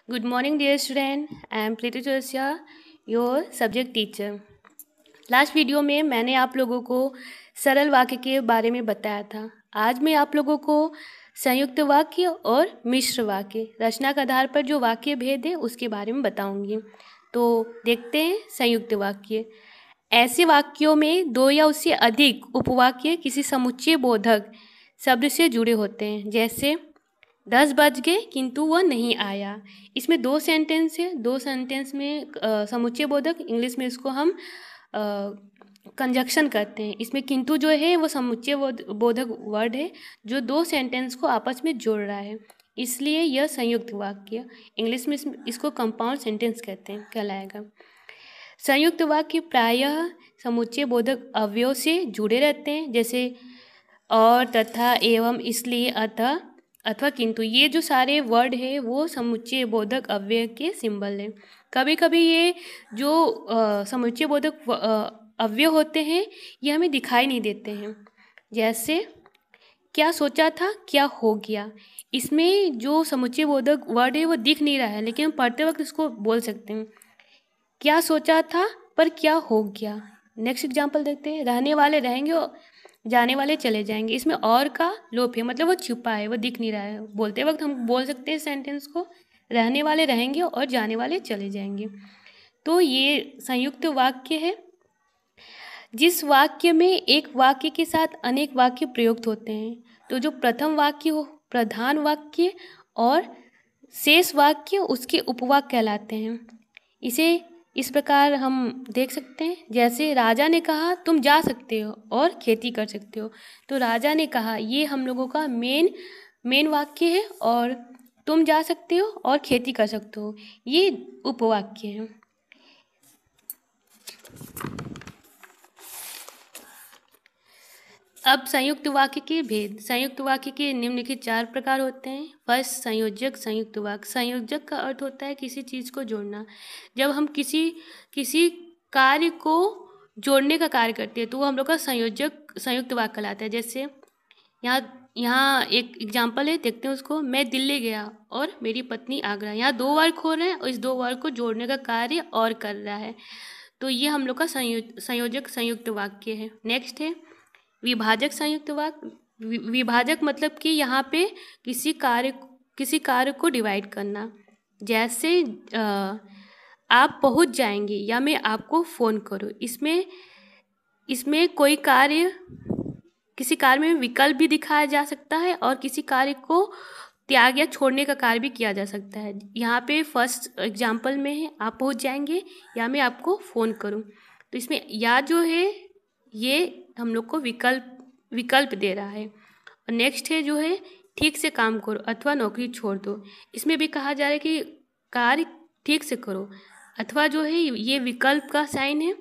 Good morning, dear student. I am Preeti Josia, your subject teacher. Last video में मैंने आप लोगों को सरल वाक्य के बारे में बताया था। आज मैं आप लोगों को संयुक्त वाक्य और मिश्र वाक्य रचना के आधार पर जो वाक्य भेद है उसके बारे में बताऊंगी। तो देखते हैं संयुक्त वाक्य। ऐसे वाक्यों में दो या उससे अधिक उपवाक्य किसी समुच्चय बोधक शब्द से जुड़े होते हैं। जैसे 10 बज गए किंतु वह नहीं आया। इसमें दो सेंटेंस है। दो सेंटेंस में समुच्चय बोधक, इंग्लिश में इसको हम कंजक्शन करते हैं। इसमें किंतु जो है वो समुच्चय बोधक वर्ड है जो दो सेंटेंस को आपस में जोड़ रहा है, इसलिए यह संयुक्त वाक्य, इंग्लिश में इसको कंपाउंड सेंटेंस कहते हैं, कहलाएगा। संयुक्त वाक्य प्रायः समुच्चय बोधक अवयव से जुड़े रहते हैं, जैसे और, तथा, एवं, इसलिए, अतः अथवा किंतु। ये जो सारे वर्ड है वो समुच्चय बोधक अव्यय के सिंबल है। कभी कभी ये जो समुच्चय बोधक अव्यय होते हैं ये हमें दिखाई नहीं देते हैं। जैसे क्या सोचा था क्या हो गया। इसमें जो समुच्चय बोधक वर्ड है वो दिख नहीं रहा है, लेकिन हम पढ़ते वक्त इसको बोल सकते हैं। क्या सोचा था पर क्या हो गया। नेक्स्ट एग्जाम्पल देखते हैं। रहने वाले रहेंगे और जाने वाले चले जाएंगे। इसमें और का लोप है, मतलब वो छुपा है, वो दिख नहीं रहा है। बोलते वक्त हम बोल सकते हैं सेंटेंस को, रहने वाले रहेंगे और जाने वाले चले जाएंगे। तो ये संयुक्त वाक्य है। जिस वाक्य में एक वाक्य के साथ अनेक वाक्य प्रयुक्त होते हैं, तो जो प्रथम वाक्य हो प्रधान वाक्य और शेष वाक्य उसके उपवाक्य कहलाते हैं। इसे इस प्रकार हम देख सकते हैं। जैसे राजा ने कहा तुम जा सकते हो और खेती कर सकते हो। तो राजा ने कहा ये हम लोगों का मेन वाक्य है, और तुम जा सकते हो और खेती कर सकते हो ये उपवाक्य है। अब संयुक्त वाक्य के भेद। संयुक्त वाक्य के निम्नलिखित 4 प्रकार होते हैं। फर्स्ट, संयोजक संयुक्त वाक्य। संयोजक का अर्थ होता है किसी चीज़ को जोड़ना। जब हम किसी कार्य को जोड़ने का कार्य करते हैं तो वो हम लोग का संयुक्त वाक्य कहलाता है। जैसे यहाँ एक एग्जाम्पल है, देखते हैं उसको। मैं दिल्ली गया और मेरी पत्नी आगरा। यहाँ 2 वर्ग हो रहे हैं और इस 2 वर्ग को जोड़ने का कार्य और कर रहा है, तो ये हम लोग का संयोजक संयुक्त वाक्य है। नेक्स्ट है विभाजक संयुक्त वाक्य। विभाजक मतलब कि यहाँ पे किसी कार्य को डिवाइड करना। जैसे आप पहुँच जाएंगे या मैं आपको फ़ोन करूँ। इसमें किसी कार्य में विकल्प भी दिखाया जा सकता है और किसी कार्य को त्याग या छोड़ने का कार्य भी किया जा सकता है। यहाँ पे फर्स्ट एग्जाम्पल में है आप पहुँच जाएंगे या मैं आपको फ़ोन करूँ। तो इसमें या जो है ये हम लोग को विकल्प दे रहा है। और नेक्स्ट है जो है ठीक से काम करो अथवा नौकरी छोड़ दो। इसमें भी कहा जा रहा है कि कार्य ठीक से करो, अथवा जो है ये विकल्प का साइन है,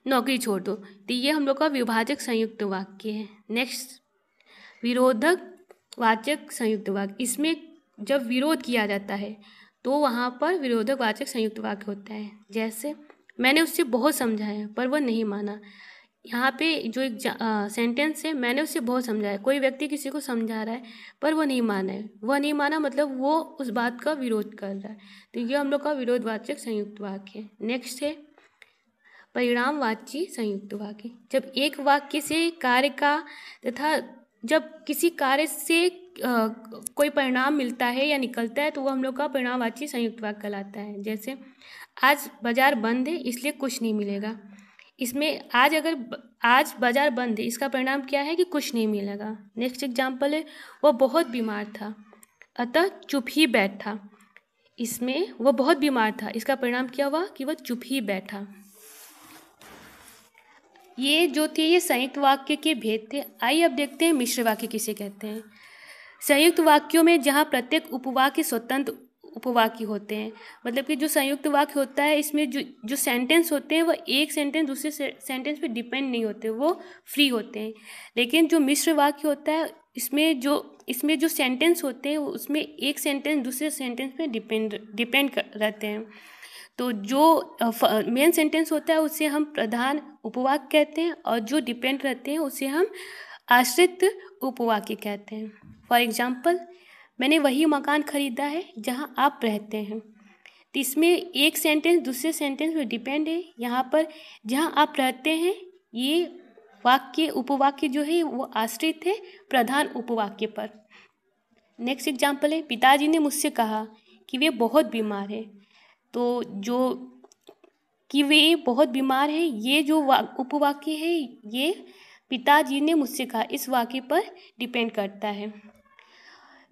नौकरी छोड़ दो। तो ये हम लोग का विभाजक संयुक्त वाक्य है। नेक्स्ट विरोधक वाचक संयुक्त वाक्य। इसमें जब विरोध किया जाता है तो वहाँ पर विरोधक वाचक संयुक्त वाक्य होता है। जैसे मैंने उससे बहुत समझाया पर वह नहीं माना। यहाँ पे जो एक सेंटेंस है, मैंने उससे बहुत समझाया। कोई व्यक्ति किसी को समझा रहा है पर वो नहीं माना है। वह नहीं माना मतलब वो उस बात का विरोध कर रहा है, तो ये हम लोग का विरोधवाचक संयुक्त वाक्य है। नेक्स्ट है परिणामवाची संयुक्त वाक्य। जब एक वाक्य से कार्य का तथा जब किसी कार्य से कोई परिणाम मिलता है या निकलता है तो वो हम लोग का परिणामवाची संयुक्त वाक्य कहलाता है। जैसे आज बाजार बंद है इसलिए कुछ नहीं मिलेगा। इसमें आज बाजार बंद है, इसका परिणाम क्या है कि कुछ नहीं मिलेगा। नेक्स्ट एग्जाम्पल है वह बहुत बीमार था अतः चुप ही बैठा। इसमें वह बहुत बीमार था, इसका परिणाम क्या हुआ कि वह चुप ही बैठा। ये जो थे ये संयुक्त वाक्य के भेद थे। आइए अब देखते हैं मिश्र वाक्य किसे कहते हैं। संयुक्त वाक्यों में जहाँ प्रत्येक उपवाक्य स्वतंत्र उपवाक्य होते हैं, मतलब कि जो संयुक्त वाक्य होता है इसमें जो सेंटेंस होते हैं वह एक सेंटेंस दूसरे सेंटेंस पे डिपेंड नहीं होते, वो फ्री होते हैं। लेकिन जो मिश्र वाक्य होता है इसमें जो सेंटेंस होते हैं उसमें एक सेंटेंस दूसरे सेंटेंस पे डिपेंड रहते हैं। तो जो मेन सेंटेंस होता है उसे हम प्रधान उपवाक्य कहते हैं और जो डिपेंड रहते हैं उसे हम आश्रित उपवाक्य कहते हैं। फॉर एग्जाम्पल मैंने वही मकान खरीदा है जहाँ आप रहते हैं। तो इसमें एक सेंटेंस दूसरे सेंटेंस पे डिपेंड है। यहाँ पर जहाँ आप रहते हैं, ये वाक्य उपवाक्य जो है वो आश्रित है प्रधान उपवाक्य पर। नेक्स्ट एग्जाम्पल है, पिताजी ने मुझसे कहा कि वे बहुत बीमार है। तो जो कि वे बहुत बीमार है, ये जो उपवाक्य है ये पिताजी ने मुझसे कहा, इस वाक्य पर डिपेंड करता है।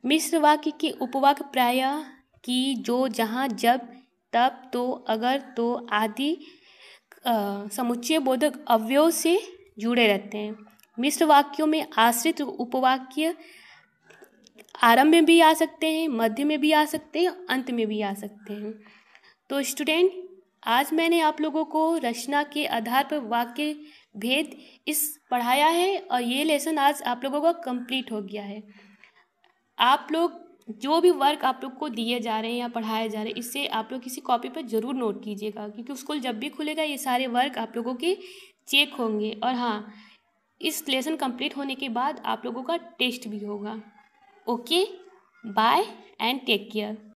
मिश्र वाक्य के उपवाक्य प्रायः कि, जो, जहाँ, जब, तब, तो, अगर, तो आदि समुच्चय बोधक अवयव से जुड़े रहते हैं। मिश्र वाक्यों में आश्रित उपवाक्य आरंभ में भी आ सकते हैं, मध्य में भी आ सकते हैं, अंत में भी आ सकते हैं। तो स्टूडेंट, आज मैंने आप लोगों को रचना के आधार पर वाक्य भेद इस पढ़ाया है और ये लेसन आज आप लोगों का कंप्लीट हो गया है। आप लोग जो भी वर्क आप लोग को दिए जा रहे हैं या पढ़ाए जा रहे हैं, इससे आप लोग किसी कॉपी पर ज़रूर नोट कीजिएगा, क्योंकि स्कूल जब भी खुलेगा ये सारे वर्क आप लोगों के चेक होंगे। और हाँ, इस लेसन कंप्लीट होने के बाद आप लोगों का टेस्ट भी होगा। Okay, bye and take care.